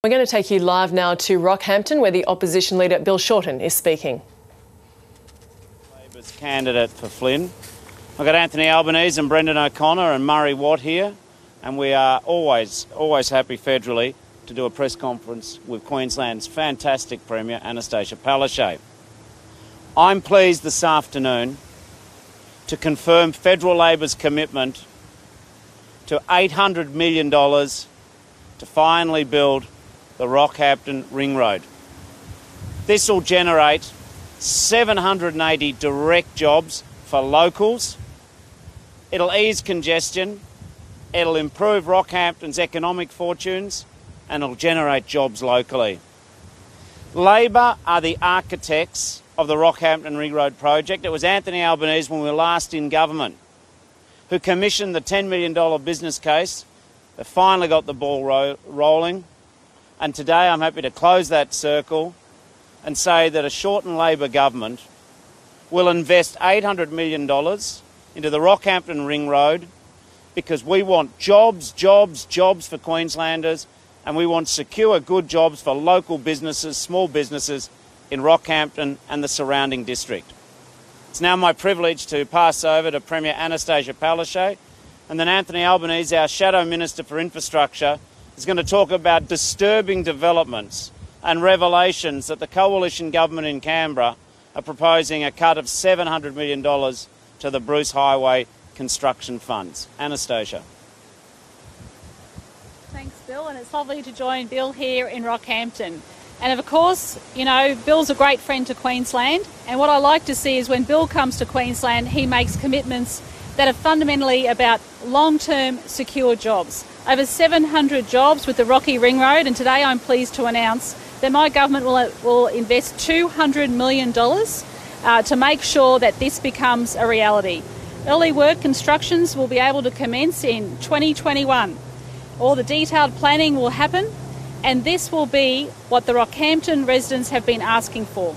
We're going to take you live now to Rockhampton, where the opposition leader Bill Shorten is speaking. Labor's candidate for Flynn. I've got Anthony Albanese and Brendan O'Connor and Murray Watt here, and we are always happy federally to do a press conference with Queensland's fantastic Premier, Anastasia Palaszczuk. I'm pleased this afternoon to confirm federal Labor's commitment to $800 million to finally build the Rockhampton Ring Road. This will generate 780 direct jobs for locals. It'll ease congestion, it'll improve Rockhampton's economic fortunes, and it'll generate jobs locally. Labor are the architects of the Rockhampton Ring Road project. It was Anthony Albanese, when we were last in government, who commissioned the $10 million business case that finally got the ball rolling. And today I'm happy to close that circle and say that a Shorten Labor government will invest $800 million into the Rockhampton Ring Road, because we want jobs for Queenslanders, and we want secure, good jobs for local businesses, small businesses in Rockhampton and the surrounding district. It's now my privilege to pass over to Premier Anastasia Palaszczuk, and then Anthony Albanese, our Shadow Minister for Infrastructure, is going to talk about disturbing developments and revelations that the coalition government in Canberra are proposing a cut of $700 million to the Bruce Highway construction funds. Anastasia. Thanks, Bill, and it's lovely to join Bill here in Rockhampton. And of course, you know, Bill's a great friend to Queensland, and what I like to see is when Bill comes to Queensland, he makes commitments that are fundamentally about long-term secure jobs. Over 700 jobs with the Rocky Ring Road, and today I'm pleased to announce that my government will invest $200 million to make sure that this becomes a reality. Early work constructions will be able to commence in 2021. All the detailed planning will happen, and this will be what the Rockhampton residents have been asking for.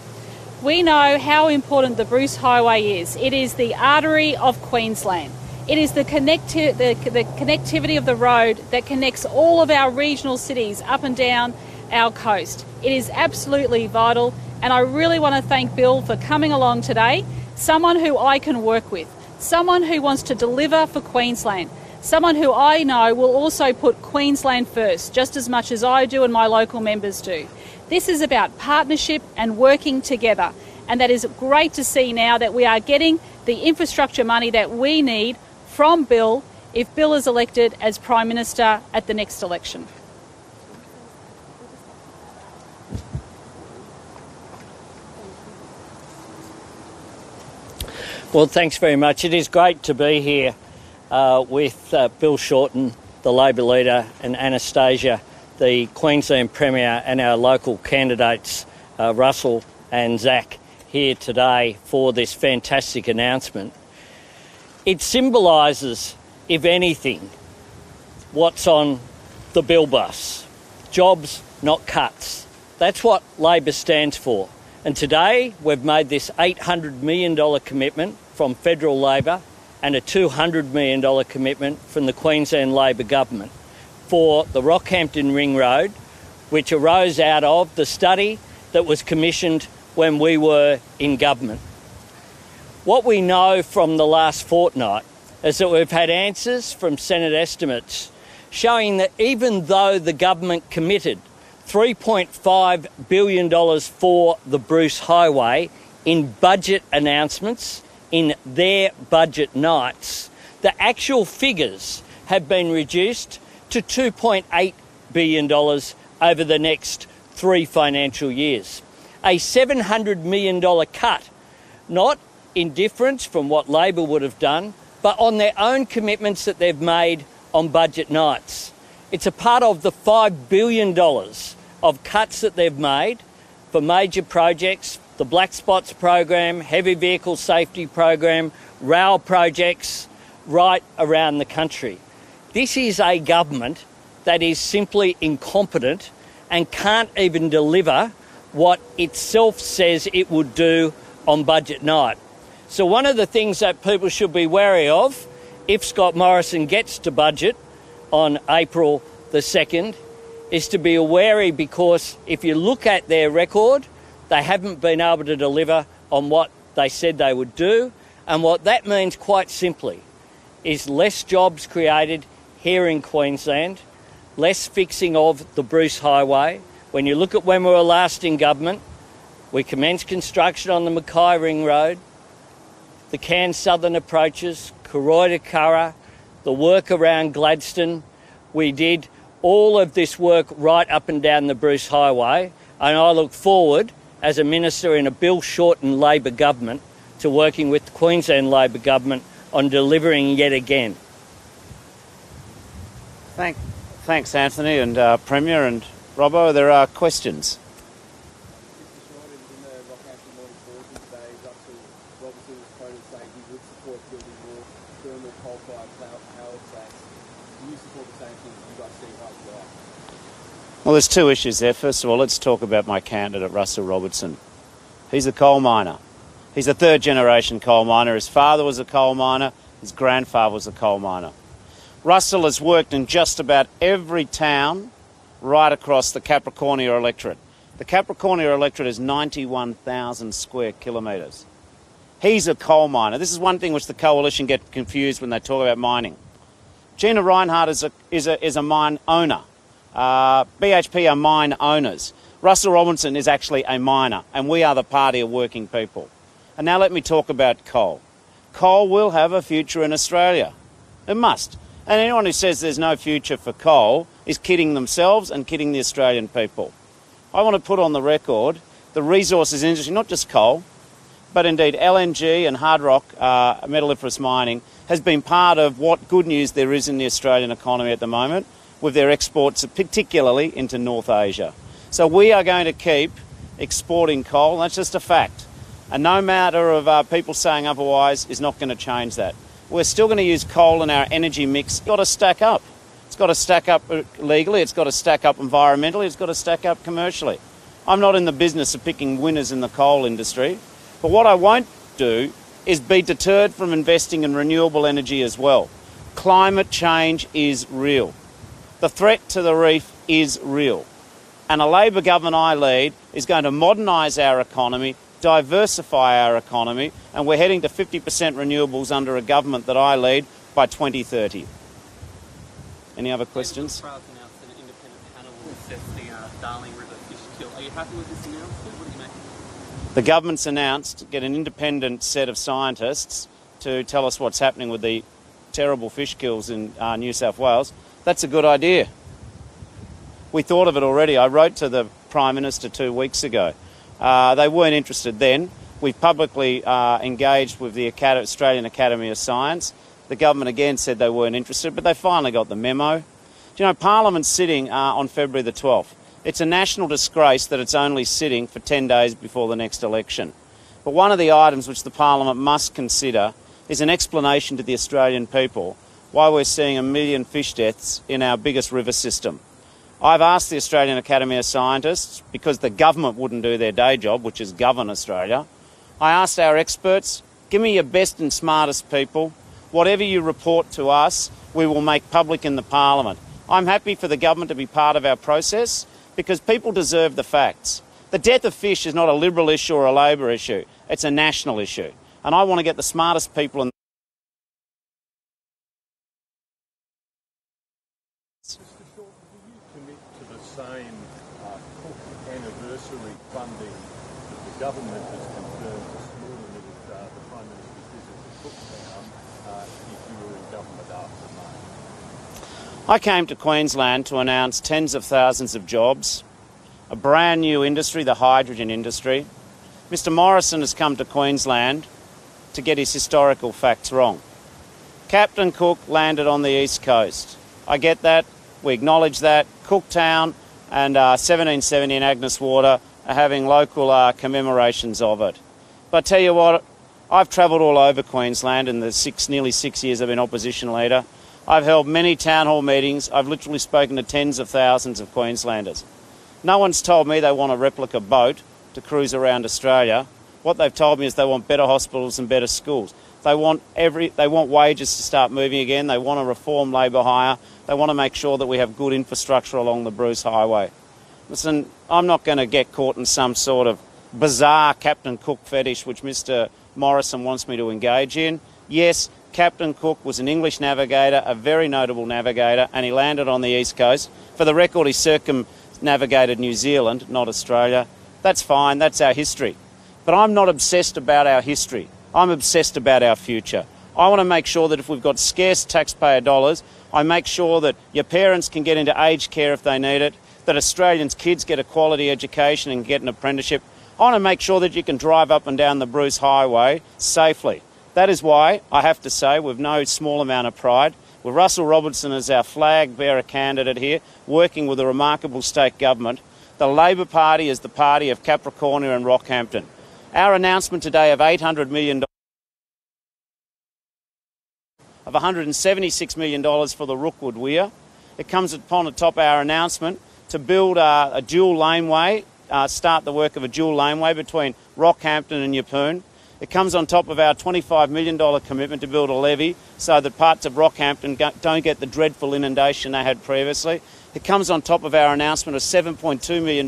We know how important the Bruce Highway is. It is the artery of Queensland. It is the connectivity of the road that connects all of our regional cities up and down our coast. It is absolutely vital, and I really want to thank Bill for coming along today. Someone who I can work with, someone who wants to deliver for Queensland, someone who I know will also put Queensland first, just as much as I do and my local members do. This is about partnership and working together, and that is great to see now that we are getting the infrastructure money that we need from Bill if Bill is elected as Prime Minister at the next election. Well, thanks very much. It is great to be here with Bill Shorten, the Labor leader, and Anastasia, the Queensland Premier, and our local candidates, Russell and Zach, here today for this fantastic announcement. It symbolises, if anything, what's on the Bill bus. Jobs, not cuts. That's what Labor stands for. And today we've made this $800 million commitment from federal Labor and a $200 million commitment from the Queensland Labor government for the Rockhampton Ring Road, which arose out of the study that was commissioned when we were in government. What we know from the last fortnight is that we've had answers from Senate estimates showing that even though the government committed $3.5 billion for the Bruce Highway in budget announcements in their budget nights, the actual figures have been reduced to $2.8 billion over the next 3 financial years. A $700 million cut, not in difference from what Labor would have done, but on their own commitments that they've made on budget nights. It's a part of the $5 billion of cuts that they've made for major projects, the Black Spots program, heavy vehicle safety program, rail projects right around the country. This is a government that is simply incompetent and can't even deliver what itself says it would do on budget night. So one of the things that people should be wary of, if Scott Morrison gets to budget on April the 2nd, is to be wary, because if you look at their record, they haven't been able to deliver on what they said they would do. And what that means, quite simply, is less jobs created here in Queensland, less fixing of the Bruce Highway. When you look at when we were last in government, we commenced construction on the Mackay Ring Road, the Cairns Southern approaches, Koroy to Curra, the work around Gladstone. We did all of this work right up and down the Bruce Highway, and I look forward, as a minister in a Bill Shorten Labor government, to working with the Queensland Labor government on delivering yet again. Thanks, Anthony and Premier and Robbo. There are questions. In the Rockhampton Morning Bulletin today, Russell Robertson was quoted saying he would support building more thermal coal-fired power plants. Do you support the same thing? You guys see why? Well, there's two issues there. First of all, let's talk about my candidate, Russell Robertson. He's a coal miner. He's a third-generation coal miner. His father was a coal miner. His grandfather was a coal miner. Russell has worked in just about every town right across the Capricornia electorate. The Capricornia electorate is 91,000 square kilometres. He's a coal miner. This is one thing which the coalition get confused when they talk about mining. Gina Reinhardt is a mine owner. BHP are mine owners. Russell Robertson is actually a miner, and we are the party of working people. And now let me talk about coal. Coal will have a future in Australia. It must. And anyone who says there's no future for coal is kidding themselves and kidding the Australian people. I want to put on the record the resources industry, not just coal, but indeed LNG and hard rock metalliferous mining has been part of what good news there is in the Australian economy at the moment, with their exports particularly into North Asia. So we are going to keep exporting coal, and that's just a fact. And no matter of people saying otherwise is not going to change that. We're still going to use coal in our energy mix. It's got to stack up. It's got to stack up legally, it's got to stack up environmentally, it's got to stack up commercially. I'm not in the business of picking winners in the coal industry, but what I won't do is be deterred from investing in renewable energy as well. Climate change is real. The threat to the reef is real. And a Labor government I lead is going to modernise our economy, diversify our economy, and we're heading to 50% renewables under a government that I lead by 2030. Any other questions? Announced an independent panel will assess the Darling River fish kill. Are you happy with this announcement? What do you make? The government's announced to get an independent set of scientists to tell us what's happening with the terrible fish kills in New South Wales. That's a good idea. We thought of it already. I wrote to the Prime Minister 2 weeks ago. They weren't interested then. We've publicly engaged with the Australian Academy of Science. The government again said they weren't interested, but they finally got the memo. Do you know, Parliament's sitting on February the 12th. It's a national disgrace that it's only sitting for 10 days before the next election. But one of the items which the Parliament must consider is an explanation to the Australian people why we're seeing 1 million fish deaths in our biggest river system. I've asked the Australian Academy of Scientists, because the government wouldn't do their day job, which is govern Australia, I asked our experts, give me your best and smartest people. Whatever you report to us, we will make public in the Parliament. I'm happy for the government to be part of our process because people deserve the facts. The death of fish is not a Liberal issue or a Labor issue. It's a national issue. And I want to get the smartest people in. Mr. Shorten, do you commit to the same Cook anniversary funding that the government has confirmed this morning with the Prime Minister's visit to Cooktown if you were in government after May? I came to Queensland to announce tens of thousands of jobs, a brand new industry, the hydrogen industry. Mr Morrison has come to Queensland to get his historical facts wrong. Captain Cook landed on the east coast. I get that, we acknowledge that. Cooktown and 1770 and Agnes Water are having local commemorations of it. But I tell you what, I've travelled all over Queensland in the nearly 6 years I've been opposition leader. I've held many town hall meetings. I've literally spoken to tens of thousands of Queenslanders. No one's told me they want a replica boat to cruise around Australia. What they've told me is they want better hospitals and better schools. They want wages to start moving again. They want to reform labour hire. They want to make sure that we have good infrastructure along the Bruce Highway. Listen, I'm not going to get caught in some sort of bizarre Captain Cook fetish which Mr Morrison wants me to engage in. Yes, Captain Cook was an English navigator, a very notable navigator, and he landed on the East Coast. For the record, he circumnavigated New Zealand, not Australia. That's fine, that's our history. But I'm not obsessed about our history. I'm obsessed about our future. I want to make sure that if we've got scarce taxpayer dollars, I make sure that your parents can get into aged care if they need it, that Australians' kids get a quality education and get an apprenticeship. I want to make sure that you can drive up and down the Bruce Highway safely. That is why I have to say, with no small amount of pride, with Russell Robertson as our flag bearer candidate here, working with a remarkable state government, the Labor Party is the party of Capricornia and Rockhampton. Our announcement today of $800 million, of $176 million for the Rookwood Weir, it comes upon the top of our announcement to build a dual laneway, start the work of a dual laneway between Rockhampton and Yeppoon. It comes on top of our $25 million commitment to build a levee so that parts of Rockhampton don't get the dreadful inundation they had previously. It comes on top of our announcement of $7.2 million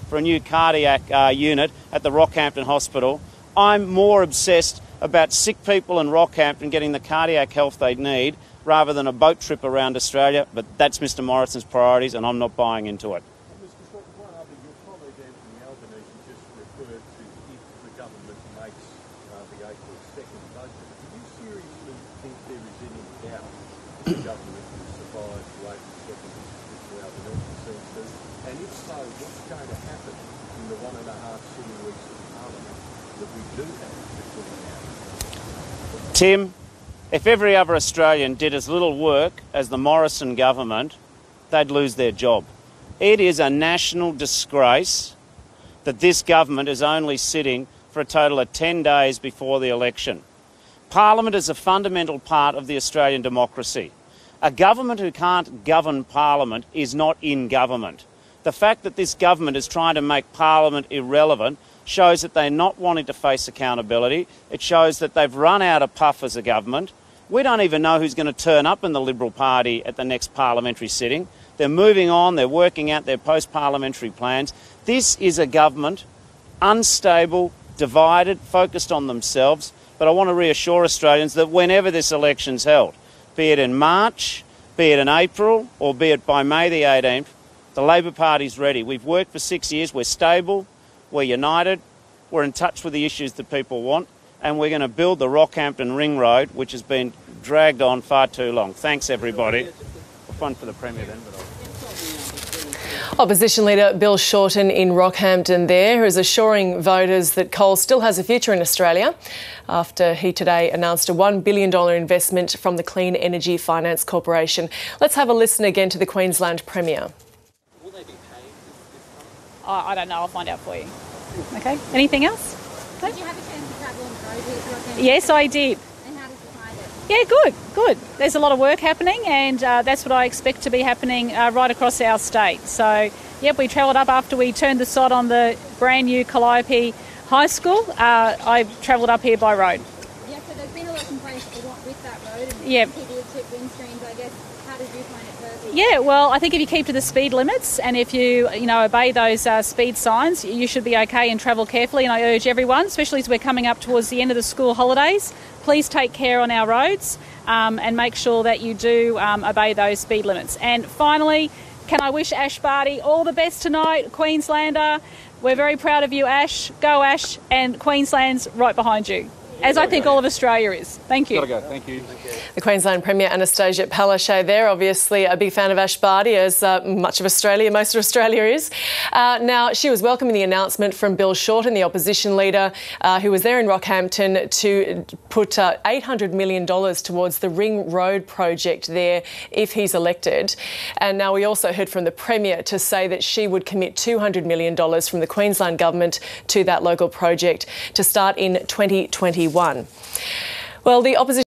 for a new cardiac unit at the Rockhampton Hospital. I'm more obsessed about sick people in Rockhampton getting the cardiac health they need rather than a boat trip around Australia, but that's Mr Morrison's priorities and I'm not buying into it. Mr Shorten, one other, your colleague Anthony Albanese just referred to if the government makes the April 2nd budget. Do you seriously think there is any doubt that the government will survive the April 2nd, Mr Albanese seems to? And if so, what's going to happen in the 1.5 sitting weeks of Parliament that we do have between now? Tim, if every other Australian did as little work as the Morrison government, they'd lose their job. It is a national disgrace that this government is only sitting for a total of 10 days before the election. Parliament is a fundamental part of the Australian democracy. A government who can't govern Parliament is not in government. The fact that this government is trying to make Parliament irrelevant shows that they're not wanting to face accountability. It shows that they've run out of puff as a government. We don't even know who's going to turn up in the Liberal Party at the next parliamentary sitting. They're moving on, they're working out their post-parliamentary plans. This is a government, unstable, divided, focused on themselves. But I want to reassure Australians that whenever this election's held, be it in March, be it in April, or be it by May the 18th, the Labor Party's ready. We've worked for 6 years, we're stable, we're united, we're in touch with the issues that people want, and we're going to build the Rockhampton Ring Road, which has been dragged on far too long. Thanks, everybody. Fun for the Premier then. Opposition leader Bill Shorten in Rockhampton there is assuring voters that coal still has a future in Australia after he today announced a $1 billion investment from the Clean Energy Finance Corporation. Let's have a listen again to the Queensland Premier. Will they be paid this I don't know, I'll find out for you. Okay, anything else? Did you have a chance to travel on the road here to Rockhampton? Yes, I did. And how does it find it? Yeah, good. There's a lot of work happening and that's what I expect to be happening right across our state. So, yep, we travelled up after we turned the sod on the brand new Calliope High School. I travelled up here by road. Yeah, so there's been a lot of complaints with that road and Yep. people with tip windstreams, I guess. How did you find it personally? Yeah, well, I think if you keep to the speed limits and if you obey those speed signs, you should be okay and travel carefully. And I urge everyone, especially as we're coming up towards the end of the school holidays, please take care on our roads and make sure that you do obey those speed limits. And finally, can I wish Ash Barty all the best tonight, Queenslander. We're very proud of you, Ash. Go, Ash, and Queensland's right behind you, as I think all of Australia is. Thank you. Gotta go. Thank you. The Queensland Premier Anastasia Palaszczuk there, obviously a big fan of Ash Barty, as most of Australia is. Now, she was welcoming the announcement from Bill Shorten, the opposition leader, who was there in Rockhampton to put $800 million towards the Ring Road project there if he's elected. And now we also heard from the Premier to say that she would commit $200 million from the Queensland government to that local project to start in 2021. Well, the opposition